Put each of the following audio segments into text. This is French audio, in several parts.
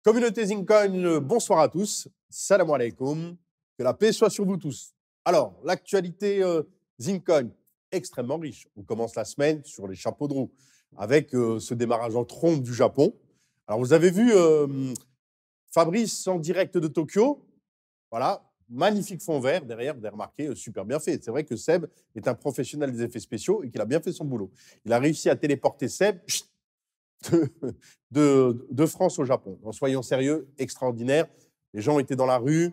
Communauté Zincoin, bonsoir à tous. Salam alaikum. Que la paix soit sur vous tous. Alors, l'actualité Zincoin, extrêmement riche. On commence la semaine sur les chapeaux de roue avec ce démarrage en trombe du Japon. Alors, vous avez vu Fabrice en direct de Tokyo. Voilà, magnifique fond vert derrière, vous avez remarqué, super bien fait. C'est vrai que Seb est un professionnel des effets spéciaux et qu'il a bien fait son boulot. Il a réussi à téléporter Seb de France au Japon. Donc, soyons sérieux, extraordinaire. Les gens étaient dans la rue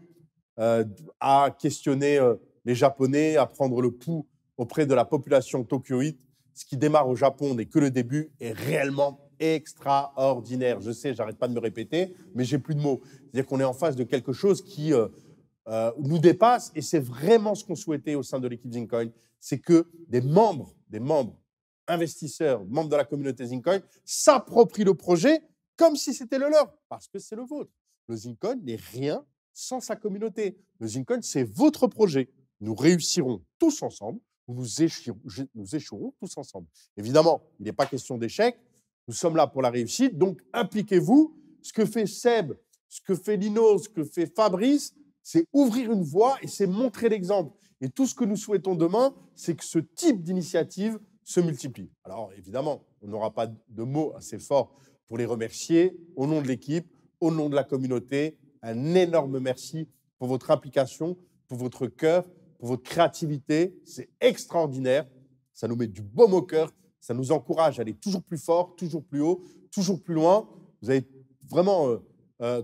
à questionner les Japonais, à prendre le pouls auprès de la population tokyoïte. Ce qui démarre au Japon n'est que le début est réellement extraordinaire. Je sais, j'arrête pas de me répéter, mais j'ai plus de mots. C'est-à-dire qu'on est en face de quelque chose qui nous dépasse et c'est vraiment ce qu'on souhaitait au sein de l'équipe Zincoin, c'est que des membres investisseurs, membres de la communauté Zincoin, s'approprient le projet comme si c'était le leur, parce que c'est le vôtre. Le Zincoin n'est rien sans sa communauté. Le Zincoin, c'est votre projet. Nous réussirons tous ensemble, nous échouerons tous ensemble. Évidemment, il n'est pas question d'échec. Nous sommes là pour la réussite, donc impliquez-vous. Ce que fait Seb, ce que fait Lino, ce que fait Fabrice, c'est ouvrir une voie et c'est montrer l'exemple. Et tout ce que nous souhaitons demain, c'est que ce type d'initiative se multiplie. Alors, évidemment, on n'aura pas de mots assez forts pour les remercier. Au nom de l'équipe, au nom de la communauté, un énorme merci pour votre implication, pour votre cœur, pour votre créativité. C'est extraordinaire. Ça nous met du baume au cœur. Ça nous encourage à aller toujours plus fort, toujours plus haut, toujours plus loin. Vous avez vraiment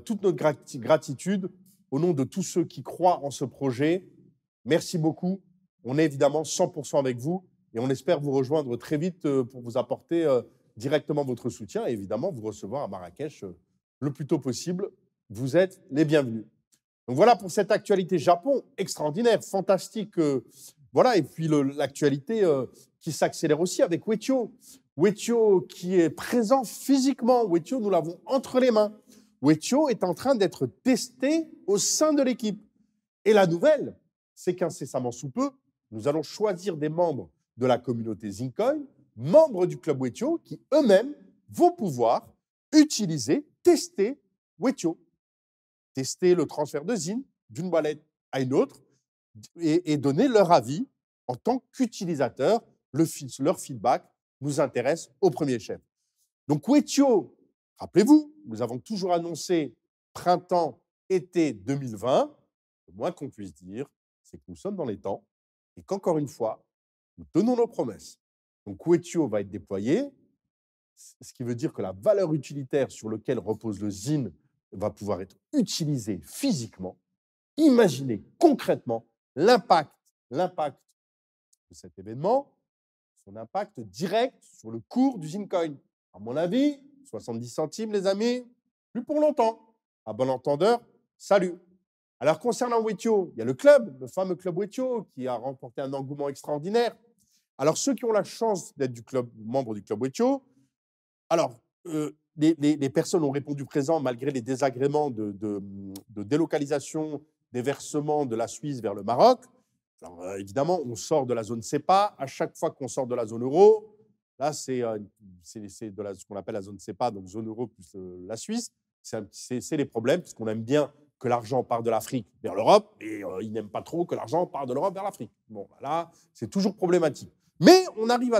toute notre gratitude au nom de tous ceux qui croient en ce projet. Merci beaucoup. On est évidemment 100% avec vous et on espère vous rejoindre très vite pour vous apporter directement votre soutien et évidemment vous recevoir à Marrakech le plus tôt possible. Vous êtes les bienvenus. Donc voilà pour cette actualité Japon, extraordinaire, fantastique. Voilà, et puis l'actualité qui s'accélère aussi avec Wetio. Wetio qui est présent physiquement. Wetio, nous l'avons entre les mains. Wetio est en train d'être testé au sein de l'équipe. Et la nouvelle, c'est qu'incessamment sous peu, nous allons choisir des membres de la communauté Zincoin, membres du club Wetio, qui eux-mêmes vont pouvoir utiliser, tester Wetio. Tester le transfert de Zine d'une wallet à une autre et donner leur avis en tant qu'utilisateur. Leur feedback nous intéresse au premier chef. Donc Wetio, rappelez-vous, nous avons toujours annoncé printemps-été 2020. Le moins qu'on puisse dire, c'est que nous sommes dans les temps et qu'encore une fois, nous tenons nos promesses. Donc Wetio va être déployé, ce qui veut dire que la valeur utilitaire sur laquelle repose le Zine va pouvoir être utilisée physiquement. Imaginez concrètement l'impact de cet événement, son impact direct sur le cours du Zincoin. À mon avis, 70 centimes, les amis, plus pour longtemps. À bon entendeur, salut. Alors, concernant Wetio, il y a le club, le fameux club Wetio, qui a remporté un engouement extraordinaire. Alors, ceux qui ont la chance d'être membre du club Wetio, alors, les personnes ont répondu présent malgré les désagréments de délocalisation des versements de la Suisse vers le Maroc. Alors, évidemment, on sort de la zone CEPA. À chaque fois qu'on sort de la zone euro, là, c'est ce qu'on appelle la zone CEPA, donc zone euro plus la Suisse. C'est les problèmes, parce qu'on aime bien que l'argent parte de l'Afrique vers l'Europe, et ils n'aiment pas trop que l'argent parte de l'Europe vers l'Afrique. Bon, là, c'est toujours problématique. Mais on arrive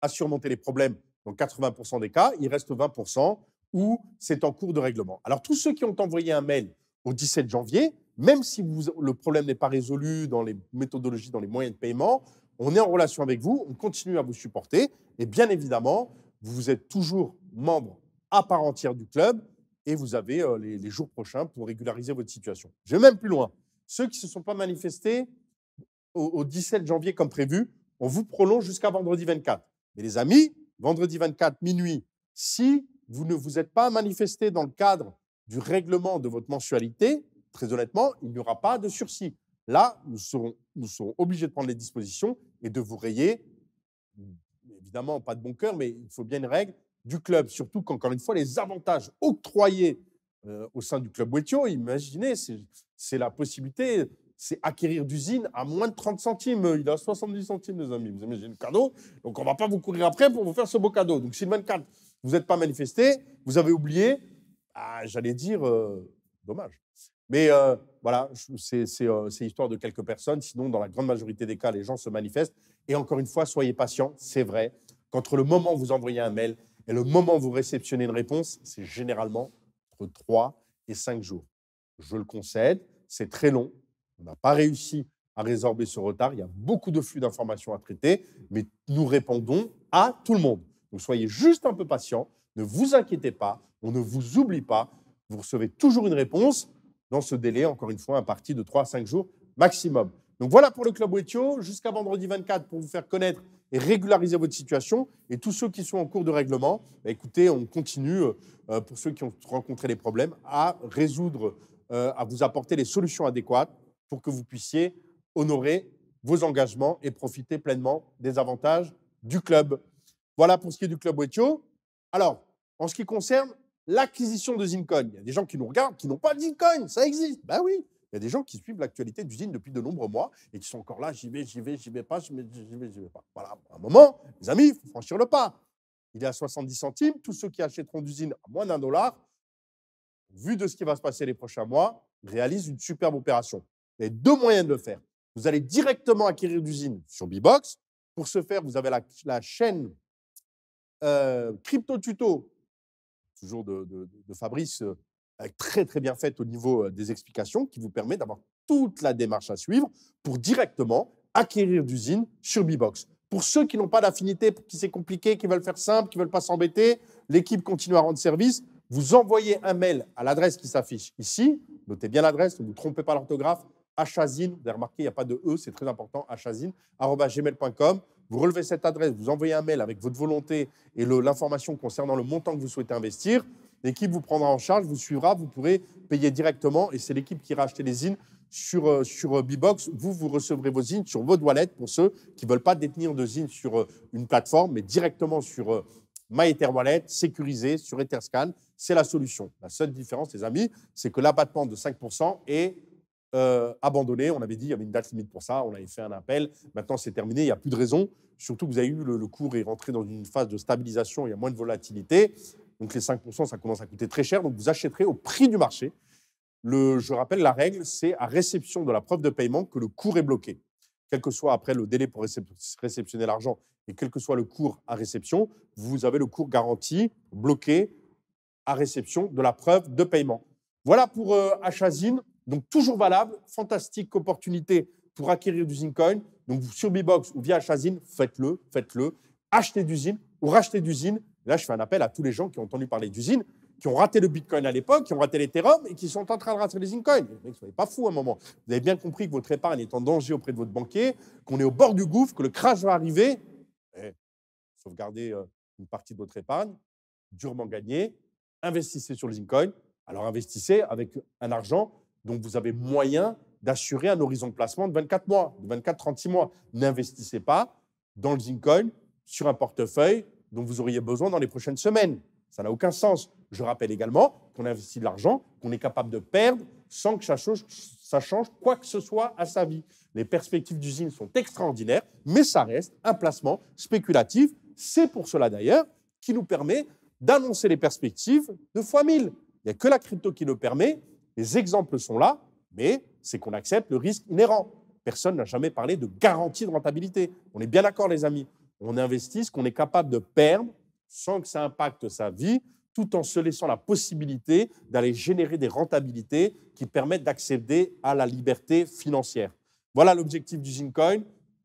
à surmonter les problèmes dans 80% des cas. Il reste 20% où c'est en cours de règlement. Alors, tous ceux qui ont envoyé un mail au 17 janvier, même si le problème n'est pas résolu dans les méthodologies, dans les moyens de paiement, on est en relation avec vous, on continue à vous supporter. Et bien évidemment, vous êtes toujours membre à part entière du club et vous avez les jours prochains pour régulariser votre situation. Je vais même plus loin. Ceux qui ne se sont pas manifestés au 17 janvier comme prévu, on vous prolonge jusqu'à vendredi 24. Mais les amis, vendredi 24, minuit, si vous ne vous êtes pas manifesté dans le cadre du règlement de votre mensualité, très honnêtement, il n'y aura pas de sursis. Là, nous serons obligés de prendre les dispositions et de vous rayer. Évidemment, pas de bon cœur, mais il faut bien une règle du club. Surtout qu'encore une fois, les avantages octroyés au sein du club Wetio, imaginez, c'est la possibilité, c'est acquérir d'usine à moins de 30 centimes. Il est à 70 centimes, les amis. Vous imaginez le cadeau. Donc, on ne va pas vous courir après pour vous faire ce beau cadeau. Donc, si le 24, vous n'êtes pas manifesté, vous avez oublié, j'allais dire, dommage. Mais voilà, c'est l'histoire de quelques personnes. Sinon, dans la grande majorité des cas, les gens se manifestent. Et encore une fois, soyez patients, c'est vrai. Qu'entre le moment où vous envoyez un mail et le moment où vous réceptionnez une réponse, c'est généralement entre 3 et 5 jours. Je le concède, c'est très long. On n'a pas réussi à résorber ce retard. Il y a beaucoup de flux d'informations à traiter, mais nous répondons à tout le monde. Donc soyez juste un peu patient, ne vous inquiétez pas, on ne vous oublie pas. Vous recevez toujours une réponse dans ce délai, encore une fois, imparti de 3 à 5 jours maximum. Donc voilà pour le Club Wetio, jusqu'à vendredi 24 pour vous faire connaître et régulariser votre situation. Et tous ceux qui sont en cours de règlement, écoutez, on continue, pour ceux qui ont rencontré des problèmes, à résoudre, à vous apporter les solutions adéquates pour que vous puissiez honorer vos engagements et profiter pleinement des avantages du club. Voilà pour ce qui est du Club Wetio. Alors, en ce qui concerne l'acquisition de Zincoin, il y a des gens qui nous regardent qui n'ont pas de Zincoin, ça existe. Ben oui, il y a des gens qui suivent l'actualité d'usine depuis de nombreux mois et qui sont encore là, j'y vais pas, j'y vais pas. Voilà, à un moment, les amis, il faut franchir le pas. Il est à 70 centimes. Tous ceux qui achèteront d'usine à moins d'1 $, vu de ce qui va se passer les prochains mois, réalisent une superbe opération. Vous avez deux moyens de le faire. Vous allez directement acquérir d'usine sur Bbox. Pour ce faire, vous avez la chaîne Crypto Tuto, toujours de Fabrice, très très bien faite au niveau des explications, qui vous permet d'avoir toute la démarche à suivre pour directement acquérir d'usine sur Bbox. Pour ceux qui n'ont pas d'affinité, pour qui c'est compliqué, qui veulent faire simple, qui ne veulent pas s'embêter, l'équipe continue à rendre service. Vous envoyez un mail à l'adresse qui s'affiche ici. Notez bien l'adresse, ne vous trompez pas l'orthographe. Achazine, vous avez remarqué, il n'y a pas de E, c'est très important, achazine@gmail.com. Vous relevez cette adresse, vous envoyez un mail avec votre volonté et l'information concernant le montant que vous souhaitez investir. L'équipe vous prendra en charge, vous suivra, vous pourrez payer directement et c'est l'équipe qui ira acheter les zines sur Bbox. Vous recevrez vos zines sur votre wallet pour ceux qui ne veulent pas détenir de zines sur une plateforme, mais directement sur MyEtherWallet, sécurisé sur Etherscan. C'est la solution. La seule différence, les amis, c'est que l'abattement de 5% est abandonné. On avait dit qu'il y avait une date limite pour ça. On avait fait un appel. Maintenant, c'est terminé. Il n'y a plus de raison. Surtout que vous avez eu le cours est rentré dans une phase de stabilisation. Il y a moins de volatilité. Donc, les 5%, ça commence à coûter très cher. Donc, vous achèterez au prix du marché. Je rappelle, la règle, c'est à réception de la preuve de paiement que le cours est bloqué. Quel que soit après le délai pour réceptionner l'argent et quel que soit le cours à réception, vous avez le cours garanti bloqué à réception de la preuve de paiement. Voilà pour Achazine. Donc, toujours valable. Fantastique opportunité pour acquérir du Zincoin. Donc, sur Bbox ou via Achazine, faites-le. Achetez d'usine ou rachetez d'usine. Là, je fais un appel à tous les gens qui ont entendu parler d'usine, qui ont raté le Bitcoin à l'époque, qui ont raté l'Ethereum et qui sont en train de rater les Zincoin. Ne soyez pas fous à un moment. Vous avez bien compris que votre épargne est en danger auprès de votre banquier, qu'on est au bord du gouffre, que le crash va arriver. Sauvegardez une partie de votre épargne, durement gagnée. Investissez sur le Zincoin. Alors, investissez avec un argent dont vous avez moyen d'assurer un horizon de placement de 24 mois, de 24-36 mois. N'investissez pas dans le Zincoin sur un portefeuille dont vous auriez besoin dans les prochaines semaines. Ça n'a aucun sens. Je rappelle également qu'on investit de l'argent qu'on est capable de perdre sans que ça change quoi que ce soit à sa vie. Les perspectives d'usine sont extraordinaires, mais ça reste un placement spéculatif. C'est pour cela d'ailleurs qui nous permet d'annoncer les perspectives de fois 1000. Il n'y a que la crypto qui le permet. Les exemples sont là, mais c'est qu'on accepte le risque inhérent. Personne n'a jamais parlé de garantie de rentabilité. On est bien d'accord, les amis. On investit ce qu'on est capable de perdre sans que ça impacte sa vie, tout en se laissant la possibilité d'aller générer des rentabilités qui permettent d'accéder à la liberté financière. Voilà l'objectif du Zincoin.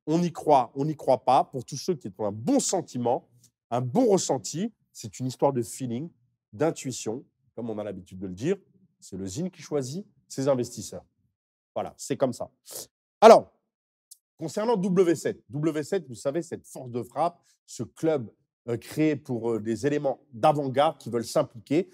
On y croit, on n'y croit pas. Pour tous ceux qui ont un bon sentiment, un bon ressenti, c'est une histoire de feeling, d'intuition, comme on a l'habitude de le dire. C'est le Zin qui choisit ses investisseurs. Voilà, c'est comme ça. Alors, concernant W7, vous savez, cette force de frappe, ce club créé pour des éléments d'avant-garde qui veulent s'impliquer,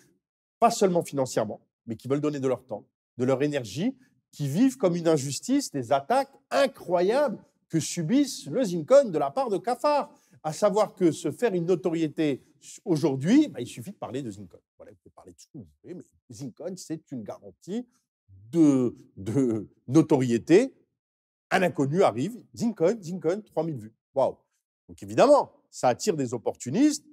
pas seulement financièrement, mais qui veulent donner de leur temps, de leur énergie, qui vivent comme une injustice des attaques incroyables que subissent le Zincoin de la part de cafards. À savoir que se faire une notoriété aujourd'hui, il suffit de parler de Zincoin. Voilà, vous pouvez parler de ce que vous voulez, mais Zincoin, c'est une garantie de notoriété. Un inconnu arrive, Zincoin, 3000 vues. Waouh! Donc évidemment, ça attire des opportunistes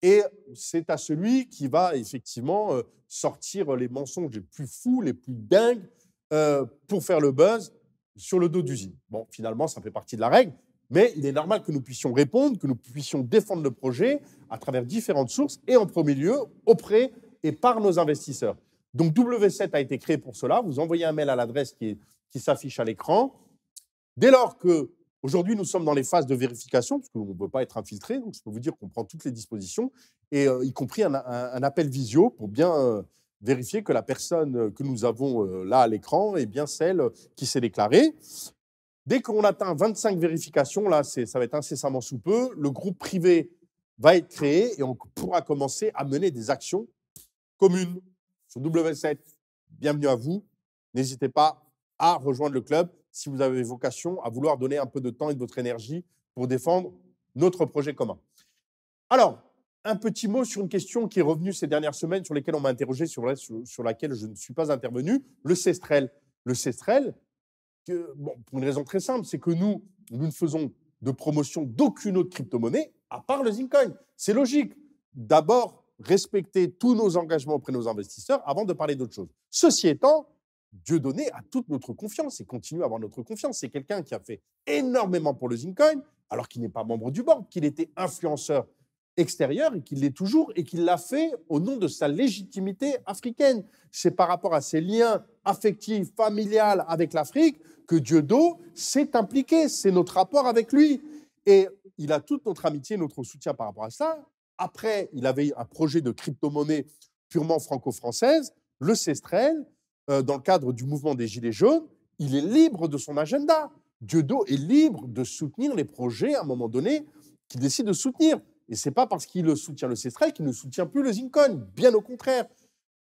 Et c'est à celui qui va effectivement sortir les mensonges les plus fous, les plus dingues pour faire le buzz sur le dos d'usine. Bon, finalement, ça fait partie de la règle, mais il est normal que nous puissions répondre, que nous puissions défendre le projet à travers différentes sources et en premier lieu auprès et par nos investisseurs. Donc W7 a été créé pour cela. Vous envoyez un mail à l'adresse qui s'affiche à l'écran. Dès lors que aujourd'hui nous sommes dans les phases de vérification, parce qu'on ne peut pas être infiltré, donc je peux vous dire qu'on prend toutes les dispositions, et y compris un appel visio pour bien vérifier que la personne que nous avons là à l'écran est bien celle qui s'est déclarée. Dès qu'on atteint 25 vérifications, là, ça va être incessamment sous peu, le groupe privé va être créé et on pourra commencer à mener des actions communes sur W7. Bienvenue à vous. N'hésitez pas à rejoindre le club si vous avez vocation à vouloir donner un peu de temps et de votre énergie pour défendre notre projet commun. Alors, un petit mot sur une question qui est revenue ces dernières semaines, sur lesquelles on m'a interrogé, sur laquelle je ne suis pas intervenu, le Cestrel. Le Cestrel, pour une raison très simple, c'est que nous ne faisons de promotion d'aucune autre crypto-monnaie à part le Zincoin. C'est logique. D'abord, respecter tous nos engagements auprès de nos investisseurs avant de parler d'autre chose. Ceci étant, Dieudonné a toute notre confiance et continue à avoir notre confiance. C'est quelqu'un qui a fait énormément pour le Zincoin, alors qu'il n'est pas membre du board, qu'il était influenceur extérieur et qu'il l'est toujours et qu'il l'a fait au nom de sa légitimité africaine. C'est par rapport à ses liens affectifs, familiaux avec l'Afrique que Dieudo s'est impliqué. C'est notre rapport avec lui. Et il a toute notre amitié, notre soutien par rapport à ça. Après, il avait un projet de crypto-monnaie purement franco-française, le Cestrel, dans le cadre du mouvement des Gilets jaunes. Il est libre de son agenda. Dieudo est libre de soutenir les projets à un moment donné qu'il décide de soutenir. Et ce n'est pas parce qu'il soutient le Cestrel qu'il ne soutient plus le Zincoin. Bien au contraire,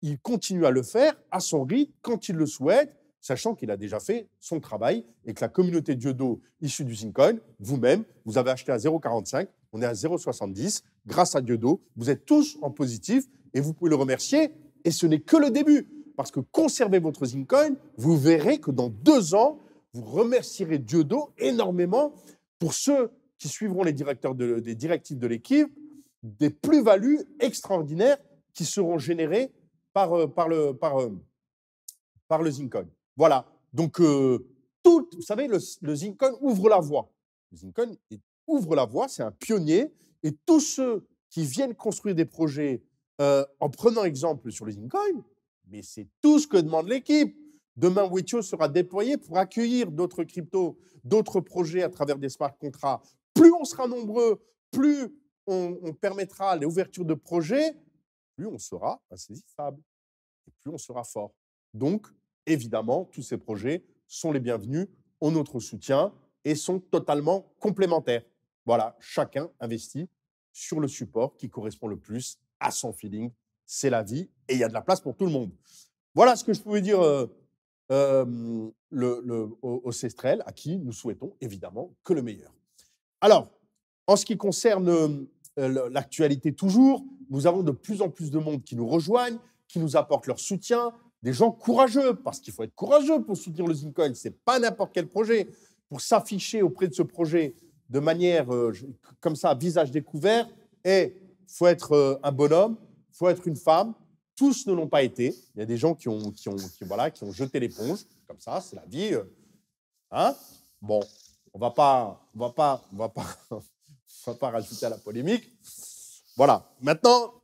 il continue à le faire à son rythme, quand il le souhaite, sachant qu'il a déjà fait son travail et que la communauté Dieudo issue du Zincoin, vous-même, vous avez acheté à 0,45, on est à 0,70. Grâce à Dieudo, vous êtes tous en positif et vous pouvez le remercier. Et ce n'est que le début. Parce que conservez votre Zincoin, vous verrez que dans 2 ans, vous remercierez Dieudo énormément pour ceux qui suivront les directives de l'équipe, des plus-values extraordinaires qui seront générées par le Zincoin. Voilà. Donc, vous savez, le Zincoin ouvre la voie. Le Zincoin ouvre la voie, c'est un pionnier. Et tous ceux qui viennent construire des projets en prenant exemple sur le Zincoin, mais c'est tout ce que demande l'équipe. Demain, Wetio sera déployé pour accueillir d'autres cryptos, d'autres projets à travers des smart contracts. Plus on sera nombreux, plus on permettra l'ouverture de projets, plus on sera insaisissable et plus on sera fort. Donc, évidemment, tous ces projets sont les bienvenus, ont notre soutien et sont totalement complémentaires. Voilà, chacun investit sur le support qui correspond le plus à son feeling. C'est la vie et il y a de la place pour tout le monde. Voilà ce que je pouvais dire au Cestrel, à qui nous souhaitons évidemment que le meilleur. Alors, en ce qui concerne l'actualité toujours, nous avons de plus en plus de monde qui nous rejoignent, qui nous apportent leur soutien, des gens courageux, parce qu'il faut être courageux pour soutenir le Zincoin. Ce n'est pas n'importe quel projet. Pour s'afficher auprès de ce projet de manière comme ça, à visage découvert, il faut être un bonhomme, il faut être une femme. Tous ne l'ont pas été. Il y a des gens qui ont jeté l'éponge, comme ça, c'est la vie. Hein? Bon, on va pas rajouter à la polémique. Voilà. Maintenant,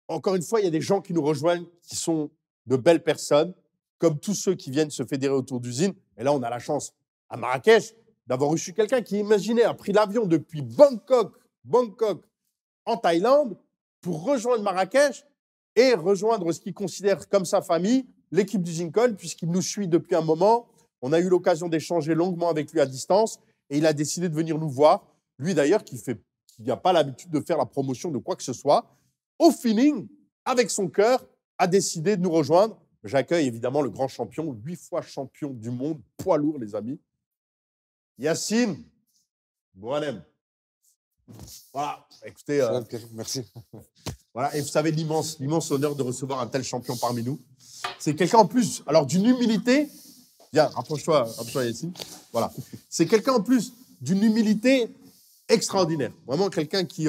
encore une fois, il y a des gens qui nous rejoignent, qui sont de belles personnes, comme tous ceux qui viennent se fédérer autour d'usines. Et là, on a la chance, à Marrakech, d'avoir reçu quelqu'un qui, imaginez, a pris l'avion depuis Bangkok, en Thaïlande, pour rejoindre Marrakech et rejoindre ce qu'il considère comme sa famille, l'équipe du Zincoin, puisqu'il nous suit depuis un moment. On a eu l'occasion d'échanger longuement avec lui à distance et il a décidé de venir nous voir. Lui, d'ailleurs, qui n'a pas l'habitude de faire la promotion de quoi que ce soit, au feeling, avec son cœur, a décidé de nous rejoindre. J'accueille évidemment le grand champion, 8 fois champion du monde, poids lourd, les amis. Yacine Bouanem. Voilà, écoutez. Merci. Voilà, et vous savez l'immense honneur de recevoir un tel champion parmi nous. C'est quelqu'un en plus, alors d'une humilité. Viens, rapproche-toi, Yacine. Voilà. C'est quelqu'un en plus d'une humilité extraordinaire. Vraiment quelqu'un qui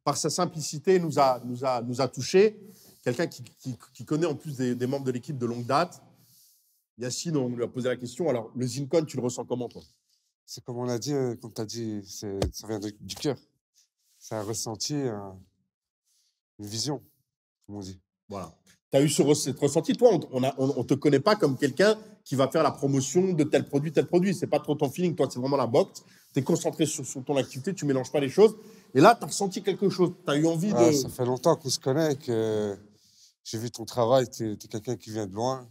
par sa simplicité, nous a touchés. Quelqu'un qui connaît en plus des membres de l'équipe de longue date. Yacine, on lui a posé la question. Alors, le Zincon, tu le ressens comment, toi? C'est comme on a dit, comme tu as dit, ça vient du cœur. C'est un ressenti, une vision, comme on dit. Voilà. Tu as eu cet ressenti. Toi, on ne te connaît pas comme quelqu'un qui va faire la promotion de tel produit, tel produit. Ce n'est pas trop ton feeling. Toi, c'est vraiment la boxe. Tu es concentré sur ton activité. Tu ne mélanges pas les choses. Et là, tu as ressenti quelque chose. Tu as eu envie de… Ça fait longtemps qu'on se connaît, que j'ai vu ton travail. Tu es quelqu'un qui vient de loin.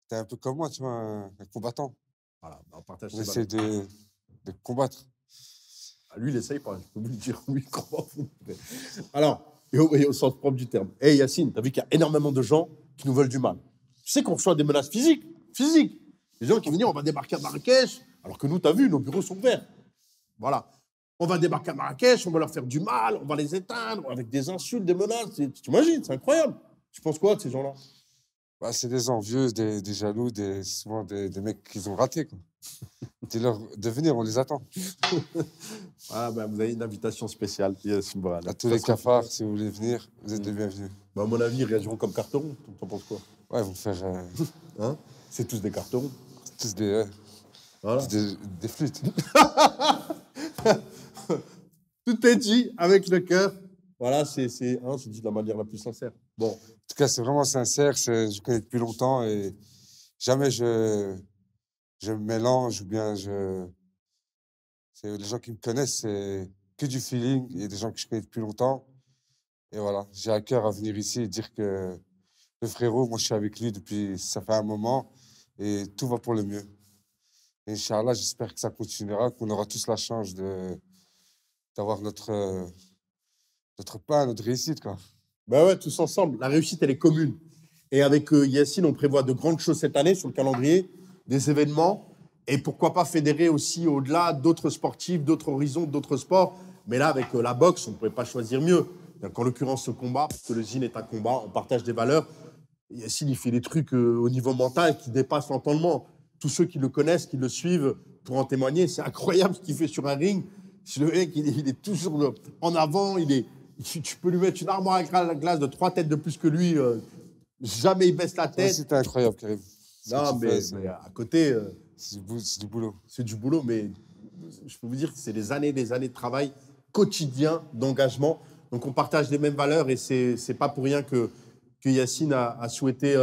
Tu es un peu comme moi, tu vois, un combattant. Voilà, on partage On essaie de combattre. Ah, lui, il essaye pas, je peux vous le dire. Lui, il combat. Alors, et au sens propre du terme. Hey Yacine, tu as vu qu'il y a énormément de gens qui nous veulent du mal. Tu sais qu'on reçoit des menaces physiques. Les gens qui vont dire on va débarquer à Marrakech, alors que nous, tu as vu, nos bureaux sont ouverts. Voilà. On va débarquer à Marrakech, on va leur faire du mal, on va les éteindre avec des insultes, des menaces. Tu imagines, c'est incroyable. Tu penses quoi de ces gens-là? Bah, c'est des envieux, des jaloux, souvent des mecs qu'ils ont ratés, quoi. Dis-leur de venir, on les attend. Ah, ben, vous avez une invitation spéciale. Voilà. À tous les cafards, si vous voulez venir, vous êtes les bienvenus. Ben, à mon avis, ils réagiront comme cartons. T'en penses quoi? Ouais, ils vont faire. Hein? C'est tous des cartons. Tous des, voilà. des flûtes. Tout est dit avec le cœur. Voilà, c'est dit de la manière la plus sincère. Bon. En tout cas, c'est vraiment sincère. Je connais depuis longtemps et jamais je me mélange ou bien les gens qui me connaissent, c'est que du feeling. Il y a des gens que je connais depuis longtemps. Et voilà, j'ai à cœur à venir ici et dire que le frérot, moi, je suis avec lui depuis, ça fait un moment et tout va pour le mieux. Et Inch'Allah, j'espère que ça continuera, qu'on aura tous la chance d'avoir notre pain, notre réussite, quoi. Ben ouais, tous ensemble. La réussite, elle est commune. Et avec Yacine, on prévoit de grandes choses cette année sur le calendrier, des événements. Et pourquoi pas fédérer aussi au-delà d'autres sportifs, d'autres horizons, d'autres sports. Mais là, avec la boxe, on ne pouvait pas choisir mieux. Donc, en l'occurrence, ce combat, parce que le ZIN est un combat, on partage des valeurs. Yacine, il fait des trucs au niveau mental qui dépassent l'entendement. Tous ceux qui le connaissent, qui le suivent, pour en témoigner, c'est incroyable ce qu'il fait sur un ring. Le mec, il est toujours en avant. Tu peux lui mettre une armoire à glace de 3 têtes de plus que lui. Jamais il baisse la tête. C'était incroyable, Karim. Non, mais à côté… c'est du boulot. C'est du boulot, mais je peux vous dire que c'est des années de travail quotidien, d'engagement. Donc, on partage les mêmes valeurs et c'est pas pour rien que Yacine a souhaité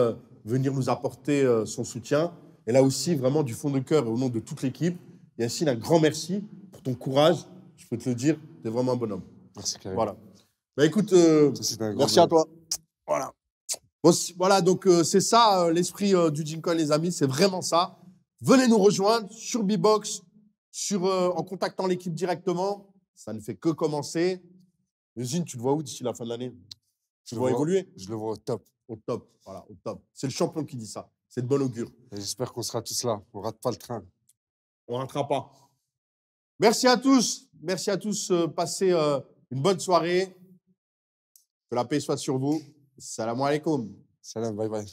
venir nous apporter son soutien. Et là aussi, vraiment, du fond de cœur et au nom de toute l'équipe, Yacine, un grand merci pour ton courage. Je peux te le dire, tu es vraiment un bonhomme. Merci, Karim. Voilà. Bah, écoute, merci à toi. Voilà. Bon, voilà, donc c'est ça l'esprit du Zincon, les amis, c'est vraiment ça. Venez nous rejoindre sur Bbox, en contactant l'équipe directement. Ça ne fait que commencer. Eugene, tu le vois où d'ici la fin de l'année? Tu le vois évoluer? Je le vois au top. Au top, voilà, au top. C'est le champion qui dit ça. C'est de bon augure. J'espère qu'on sera tous là. On ne rate pas le train. On ne ratera pas. Merci à tous. Merci à tous. Passez une bonne soirée. Que la paix soit sur vous. Salam alaikum. Salam, bye bye.